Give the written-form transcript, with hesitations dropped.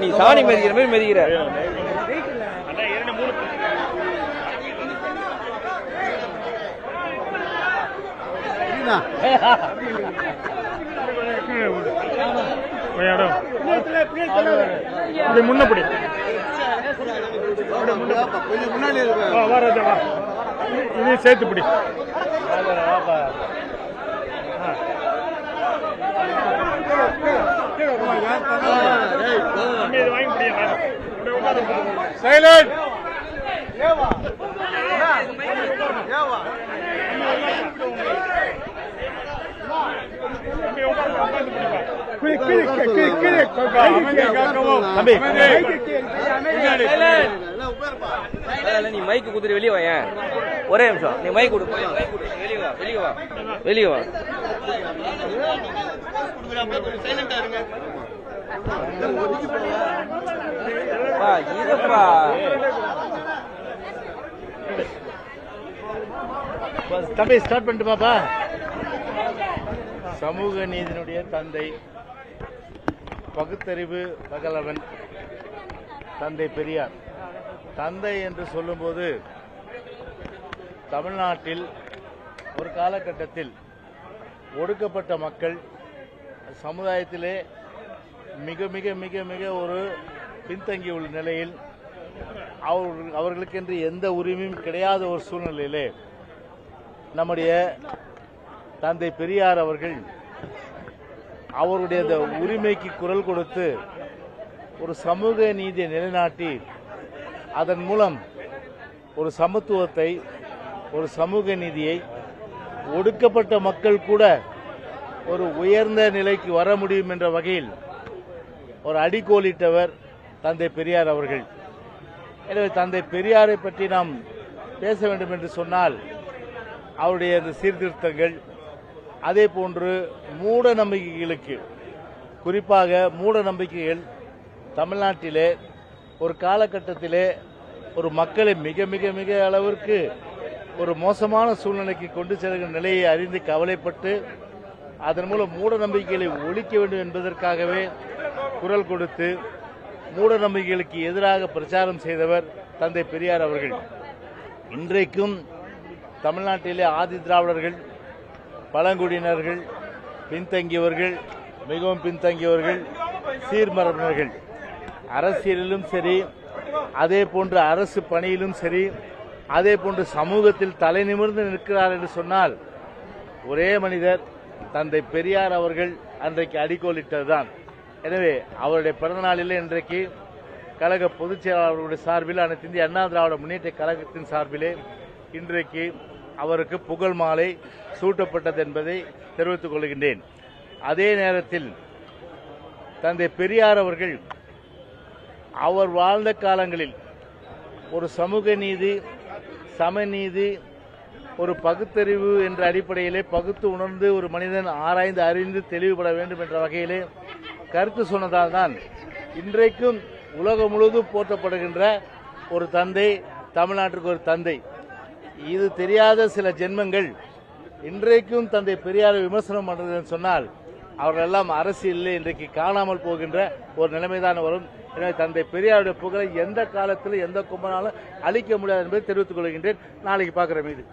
நீ சாணி மிதிக்கிற மாதிரி மிதிக்கிற. முன்னப்படி இதையும் சேர்த்துப்படி. சைலண்ட். நீ மைக்கு குடுத்துட்டு வெளியே வாங்க. ஒரே நிமிஷம் நீ மைக் கொடு. வெளியே வா, வெளியே வா, வெளியே வா. இதப்பா தம்பி ஸ்டார்ட் பண்ணிட்டு பாப்பா. சமூக நீதியினுடைய தந்தை, பகுத்தறிவு பகலவன் தந்தை பெரியார். தந்தை என்று சொல்லும்போது தமிழ்நாட்டில் ஒரு காலகட்டத்தில் ஒடுக்கப்பட்ட மக்கள் சமுதாயத்திலே மிக மிக மிக மிக ஒரு பின்தங்கியுள்ள நிலையில் அவர்களுக்கென்று எந்த உரிமையும் கிடையாத ஒரு சூழ்நிலையிலே நம்முடைய தந்தை பெரியார் அவர்கள் அவருடைய அந்த உரிமைக்கு குரல் கொடுத்து ஒரு சமூக நீதியை நிலைநாட்டி அதன் மூலம் ஒரு சமத்துவத்தை, ஒரு சமூக நீதியை, ஒடுக்கப்பட்ட மக்கள் கூட ஒரு உயர்ந்த நிலைக்கு வர முடியும் என்ற வகையில் ஒரு அடிக்கோலிட்டவர் தந்தை பெரியார் அவர்கள். எனவே தந்தை பெரியாரை பற்றி நாம் பேச வேண்டும் என்று சொன்னால் அவருடைய அந்த சீர்திருத்தங்கள், அதே போன்று மூட நம்பிக்கைகளுக்கு, குறிப்பாக மூட நம்பிக்கைகள் தமிழ்நாட்டிலே ஒரு காலகட்டத்திலே ஒரு மக்களை மிக மிக மிக அளவிற்கு ஒரு மோசமான சூழ்நிலைக்கு கொண்டு செல்கிற நிலையை அறிந்து கவலைப்பட்டு அதன் மூலம் மூட நம்பிக்கைகளை ஒழிக்க வேண்டும் என்பதற்காகவே குரல் கொடுத்து மூட நம்பிக்கைகளுக்கு எதிராக பிரச்சாரம் செய்தவர் தந்தை பெரியார் அவர்கள். இன்றைக்கும் தமிழ்நாட்டிலே ஆதி திராவிடர்கள், பழங்குடியினர்கள், பின்தங்கியவர்கள், மிகவும் பின்தங்கியவர்கள், சீர்மரபினர்கள் அரசியலிலும் சரி, அதே போன்று அரசு பணியிலும் சரி, அதே போன்று சமூகத்தில் தலை நிமிர்ந்து நிற்கிறார் என்று சொன்னால் ஒரே மனிதர் தந்தை பெரியார் அவர்கள் அன்றைக்கு அடிக்கோலிட்டதுதான். எனவே அவருடைய பிறந்த நாளிலே இன்றைக்கு கழக பொதுச் செயலாளர்களுடைய சார்பில், அனைத்து இந்திய அண்ணா திராவிட முன்னேற்ற கழகத்தின் சார்பிலே இன்றைக்கு அவருக்கு புகழ் மாலை சூட்டப்பட்டது என்பதை தெரிவித்துக் கொள்கின்றேன். அதே நேரத்தில் தந்தை பெரியார் அவர்கள் அவர் வாழ்ந்த காலங்களில் ஒரு சமூக நீதி, சமநீதி, ஒரு பகுத்தறிவு என்ற அடிப்படையிலே பகுத்து உணர்ந்து ஒரு மனிதன் ஆராய்ந்து அறிந்து தெளிவுபட வேண்டும் என்ற வகையிலே கருத்து சொன்னதால் தான் இன்றைக்கும் உலகம் முழுவதும் போற்றப்படுகின்ற ஒரு தந்தை, தமிழ்நாட்டிற்கு ஒரு தந்தை. இது தெரியாத சில ஜென்மங்கள் இன்றைக்கும் தந்தை பெரியாரை விமர்சனம் பண்றதுன்னு சொன்னால் அவர்கள் எல்லாம் அரசியலில் இன்றைக்கு காணாமல் போகின்ற ஒரு நிலைமைதான் வரும். எனவே தந்தை பெரியாருடைய புகழை எந்த காலத்திலும் எந்த கும்பனாலும் அழிக்க முடியாது என்பதை தெரிவித்துக் கொள்கின்றேன். நாளைக்கு பார்க்கிற மீது